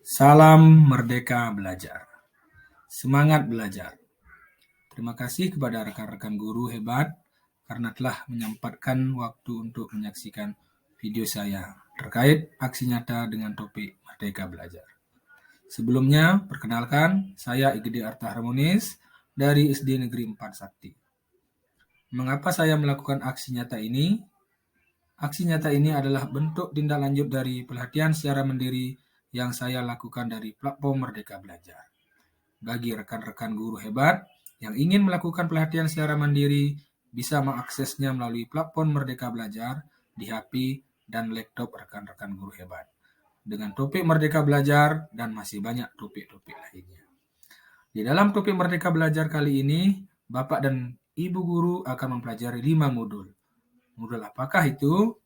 Salam Merdeka Belajar. Semangat belajar. Terima kasih kepada rekan-rekan guru hebat karena telah menyempatkan waktu untuk menyaksikan video saya terkait aksi nyata dengan topik Merdeka Belajar. Sebelumnya, perkenalkan, saya Igede Arta Harmonis dari SD Negeri 4 Sakti. Mengapa saya melakukan aksi nyata ini? Aksi nyata ini adalah bentuk tindak lanjut dari pelatihan secara mandiri yang saya lakukan dari platform Merdeka Belajar. Bagi rekan-rekan guru hebat yang ingin melakukan pelatihan secara mandiri, bisa mengaksesnya melalui platform Merdeka Belajar di HP dan laptop rekan-rekan guru hebat. Dengan topik Merdeka Belajar dan masih banyak topik-topik lainnya. Di dalam topik Merdeka Belajar kali ini, Bapak dan Ibu guru akan mempelajari 5 modul. Modul apakah itu?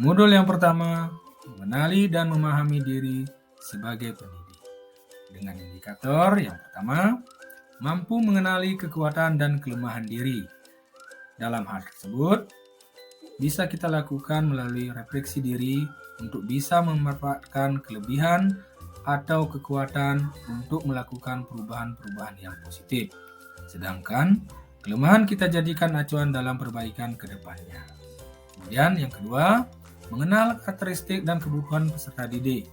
Modul yang pertama, mengenali dan memahami diri sebagai pendidik. Dengan indikator yang pertama, mampu mengenali kekuatan dan kelemahan diri. Dalam hal tersebut, bisa kita lakukan melalui refleksi diri untuk bisa memanfaatkan kelebihan atau kekuatan untuk melakukan perubahan-perubahan yang positif. Sedangkan kelemahan kita jadikan acuan dalam perbaikan ke depannya. Kemudian yang kedua, mengenal karakteristik dan kebutuhan peserta didik.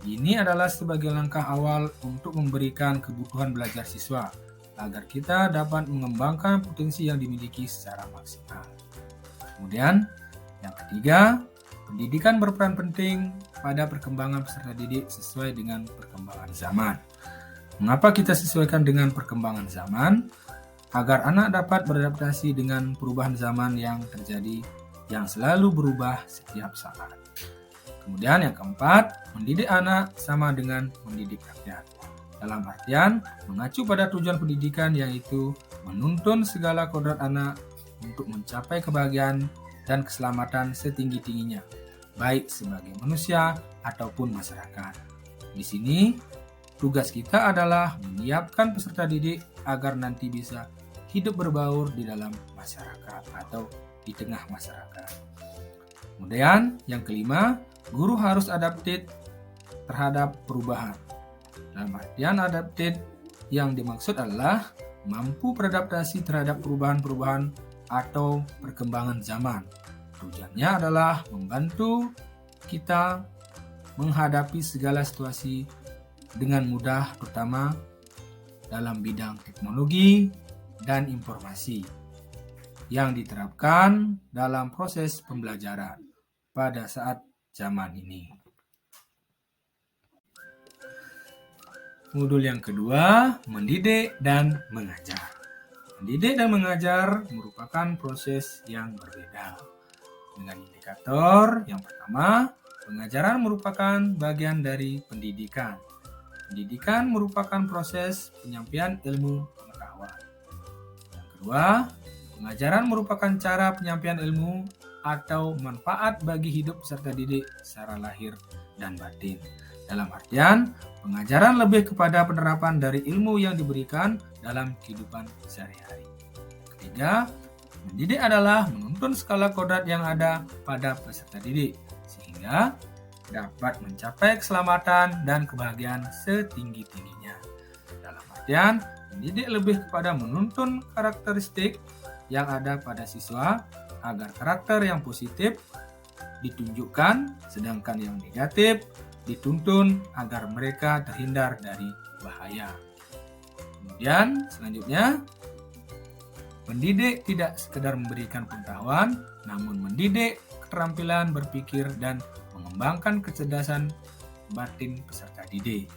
Ini adalah sebagai langkah awal untuk memberikan kebutuhan belajar siswa agar kita dapat mengembangkan potensi yang dimiliki secara maksimal. Kemudian, yang ketiga, pendidikan berperan penting pada perkembangan peserta didik sesuai dengan perkembangan zaman. Mengapa kita sesuaikan dengan perkembangan zaman? Agar anak dapat beradaptasi dengan perubahan zaman yang terjadi yang selalu berubah setiap saat. Kemudian yang keempat, mendidik anak sama dengan mendidik rakyat. Dalam artian, mengacu pada tujuan pendidikan yaitu menuntun segala kodrat anak untuk mencapai kebahagiaan dan keselamatan setinggi-tingginya, baik sebagai manusia ataupun masyarakat. Di sini, tugas kita adalah menyiapkan peserta didik agar nanti bisa hidup berbaur di dalam masyarakat atau di tengah masyarakat. Kemudian yang kelima, guru harus adaptif terhadap perubahan. Dalam artian adaptif yang dimaksud adalah mampu beradaptasi terhadap perubahan-perubahan atau perkembangan zaman. Tujuannya adalah membantu kita menghadapi segala situasi dengan mudah, terutama dalam bidang teknologi dan informasi yang diterapkan dalam proses pembelajaran pada saat zaman ini. Modul yang kedua, mendidik dan mengajar. Mendidik dan mengajar merupakan proses yang berbeda. Dengan indikator yang pertama, pengajaran merupakan bagian dari pendidikan. Pendidikan merupakan proses penyampaian ilmu pengetahuan. Yang kedua, pengajaran merupakan cara penyampaian ilmu atau manfaat bagi hidup peserta didik secara lahir dan batin. Dalam artian, pengajaran lebih kepada penerapan dari ilmu yang diberikan dalam kehidupan sehari-hari. Ketiga, mendidik adalah menuntun skala kodrat yang ada pada peserta didik, sehingga dapat mencapai keselamatan dan kebahagiaan setinggi-tingginya. Dalam artian, mendidik lebih kepada menuntun karakteristik yang ada pada siswa agar karakter yang positif ditunjukkan, sedangkan yang negatif dituntun agar mereka terhindar dari bahaya. Kemudian selanjutnya, pendidik tidak sekedar memberikan pengetahuan, namun mendidik keterampilan berpikir dan mengembangkan kecerdasan batin peserta didik.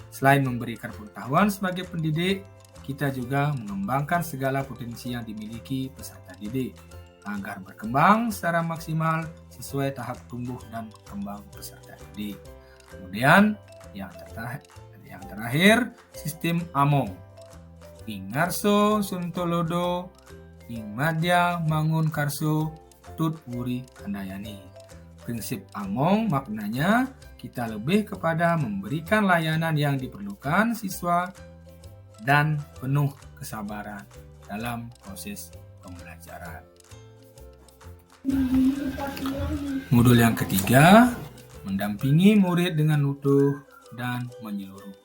Selain memberikan pengetahuan sebagai pendidik, kita juga mengembangkan segala potensi yang dimiliki peserta didik agar berkembang secara maksimal sesuai tahap tumbuh dan kembang peserta didik. Kemudian yang terakhir, sistem AMO. Ing ngarso suntolodo, ing madya mangun karso, tut wuri handayani. Prinsip AMONG maknanya kita lebih kepada memberikan layanan yang diperlukan siswa dan penuh kesabaran dalam proses pembelajaran. Modul yang ketiga, mendampingi murid dengan utuh dan menyeluruh.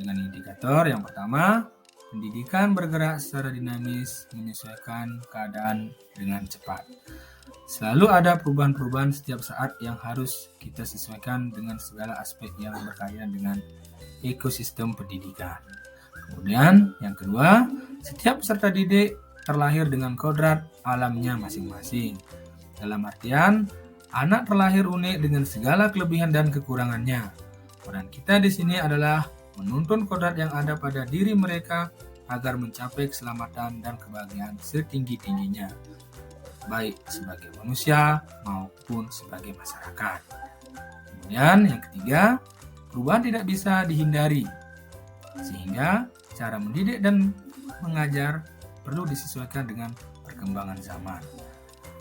Dengan indikator yang pertama, pendidikan bergerak secara dinamis menyesuaikan keadaan dengan cepat. Selalu ada perubahan-perubahan setiap saat yang harus kita sesuaikan dengan segala aspek yang berkaitan dengan ekosistem pendidikan. Kemudian yang kedua, setiap peserta didik terlahir dengan kodrat alamnya masing-masing. Dalam artian, anak terlahir unik dengan segala kelebihan dan kekurangannya. Peran kita di sini adalah menuntun kodrat yang ada pada diri mereka agar mencapai keselamatan dan kebahagiaan setinggi-tingginya, baik sebagai manusia maupun sebagai masyarakat. Kemudian yang ketiga, perubahan tidak bisa dihindari, sehingga cara mendidik dan mengajar perlu disesuaikan dengan perkembangan zaman.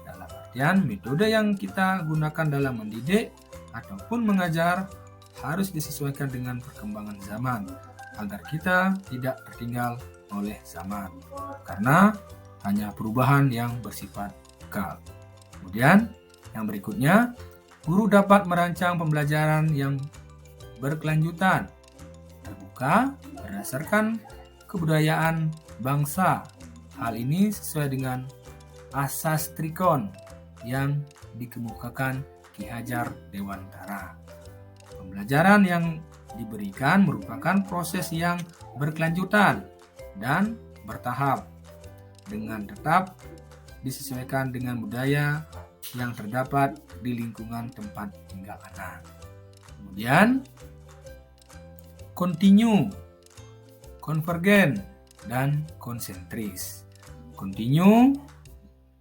Dalam artian, metode yang kita gunakan dalam mendidik ataupun mengajar harus disesuaikan dengan perkembangan zaman agar kita tidak tertinggal oleh zaman, karena hanya perubahan yang bersifat kekal. Kemudian yang berikutnya, guru dapat merancang pembelajaran yang berkelanjutan, terbuka berdasarkan kebudayaan bangsa. Hal ini sesuai dengan asas Trikon yang dikemukakan Ki Hajar Dewantara. Pembelajaran yang diberikan merupakan proses yang berkelanjutan dan bertahap dengan tetap disesuaikan dengan budaya yang terdapat di lingkungan tempat tinggal anak. Kemudian, kontinu, konvergen, dan konsentris. Kontinu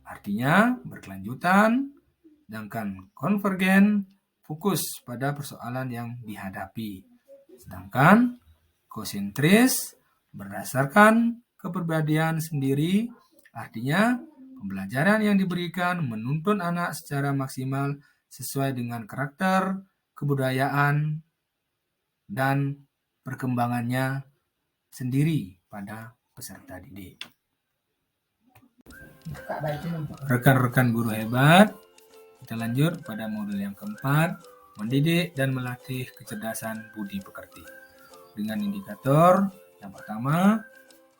artinya berkelanjutan, sedangkan konvergen fokus pada persoalan yang dihadapi. Sedangkan konsentris berdasarkan kepribadian sendiri, artinya pembelajaran yang diberikan menuntun anak secara maksimal sesuai dengan karakter, kebudayaan, dan perkembangannya sendiri pada peserta didik. Rekan-rekan guru hebat, kita lanjut pada modul yang keempat, mendidik dan melatih kecerdasan budi pekerti. Dengan indikator yang pertama,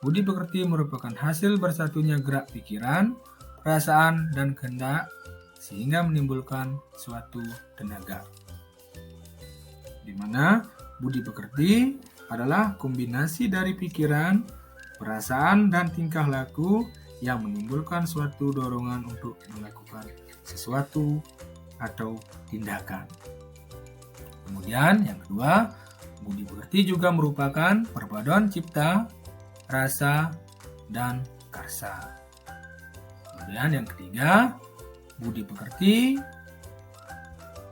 budi pekerti merupakan hasil bersatunya gerak pikiran, perasaan, dan kehendak sehingga menimbulkan suatu tenaga. Di mana budi pekerti adalah kombinasi dari pikiran, perasaan, dan tingkah laku yang menimbulkan suatu dorongan untuk melakukan sesuatu atau tindakan. Kemudian yang kedua, budi pekerti juga merupakan perpaduan cipta, rasa, dan karsa. Kemudian yang ketiga, budi pekerti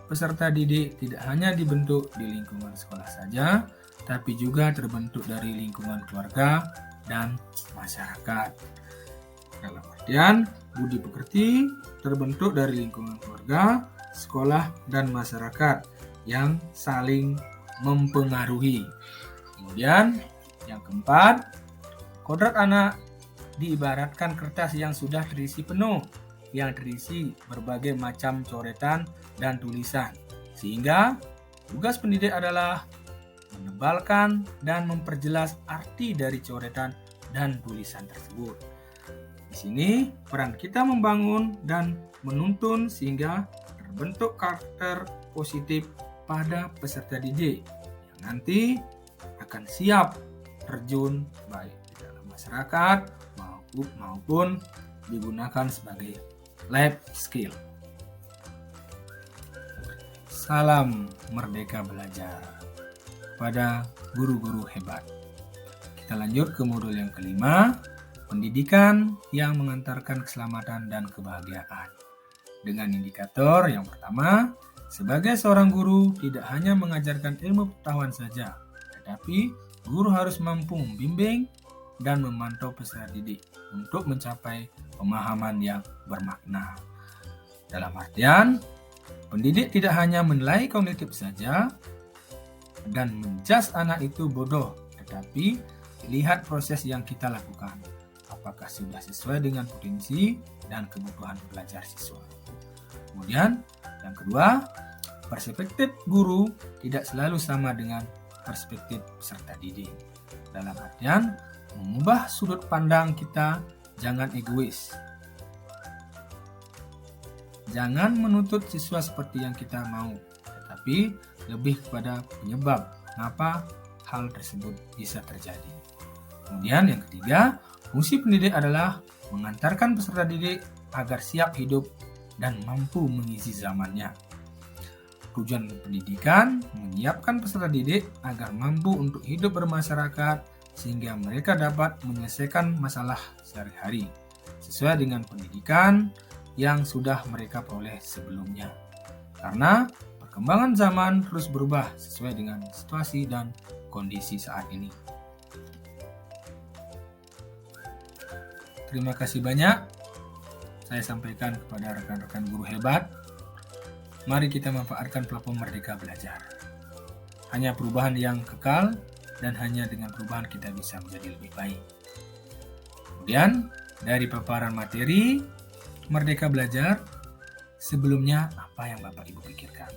peserta didik tidak hanya dibentuk di lingkungan sekolah saja, tapi juga terbentuk dari lingkungan keluarga dan masyarakat. Dalam artian, budi pekerti terbentuk dari lingkungan keluarga, sekolah, dan masyarakat yang saling mempengaruhi. Kemudian, yang keempat, kodrat anak diibaratkan kertas yang sudah terisi penuh, yang terisi berbagai macam coretan dan tulisan, sehingga tugas pendidik adalah menebalkan dan memperjelas arti dari coretan dan tulisan tersebut. Di sini peran kita membangun dan menuntun sehingga terbentuk karakter positif pada peserta didik yang nanti akan siap terjun baik di dalam masyarakat maupun digunakan sebagai life skill. Salam merdeka belajar pada guru-guru hebat. Kita lanjut ke modul yang kelima, pendidikan yang mengantarkan keselamatan dan kebahagiaan. Dengan indikator yang pertama, sebagai seorang guru tidak hanya mengajarkan ilmu pengetahuan saja, tetapi guru harus mampu membimbing dan memantau peserta didik untuk mencapai pemahaman yang bermakna. Dalam artian, pendidik tidak hanya menilai kognitif saja dan menjudge anak itu bodoh, tetapi lihat proses yang kita lakukan. apakah sudah sesuai dengan potensi dan kebutuhan belajar siswa. Kemudian yang kedua, perspektif guru tidak selalu sama dengan perspektif peserta didik. Dalam artian, mengubah sudut pandang kita, jangan egois. Jangan menuntut siswa seperti yang kita mau, tetapi lebih kepada penyebab mengapa hal tersebut bisa terjadi. Kemudian yang ketiga, fungsi pendidik adalah mengantarkan peserta didik agar siap hidup dan mampu mengisi zamannya. Tujuan pendidikan menyiapkan peserta didik agar mampu untuk hidup bermasyarakat sehingga mereka dapat menyelesaikan masalah sehari-hari sesuai dengan pendidikan yang sudah mereka peroleh sebelumnya. Karena perkembangan zaman terus berubah sesuai dengan situasi dan kondisi saat ini. Terima kasih banyak saya sampaikan kepada rekan-rekan guru hebat. Mari kita manfaatkan platform Merdeka Belajar. Hanya perubahan yang kekal dan hanya dengan perubahan kita bisa menjadi lebih baik. Kemudian dari paparan materi Merdeka Belajar, sebelumnya apa yang Bapak Ibu pikirkan?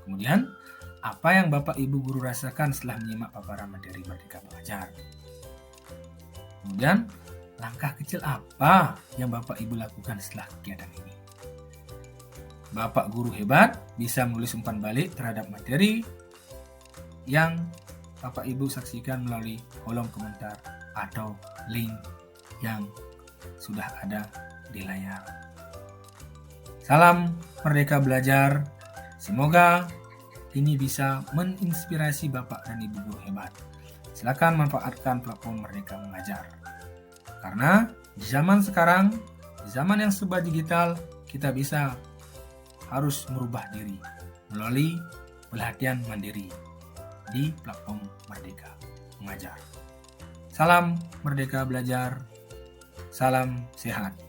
Kemudian, apa yang Bapak Ibu guru rasakan setelah menyimak paparan materi Merdeka Belajar? Kemudian, langkah kecil apa yang Bapak Ibu lakukan setelah kegiatan ini? Bapak guru hebat bisa menulis umpan balik terhadap materi yang Bapak Ibu saksikan melalui kolom komentar atau link yang sudah ada di layar. Salam Merdeka Belajar. Semoga ini bisa menginspirasi Bapak dan Ibu guru hebat. Silakan manfaatkan platform Merdeka Mengajar. Karena di zaman sekarang, di zaman yang serba digital, kita bisa harus merubah diri melalui pelatihan mandiri di platform Merdeka Mengajar. Salam Merdeka Belajar. Salam sehat.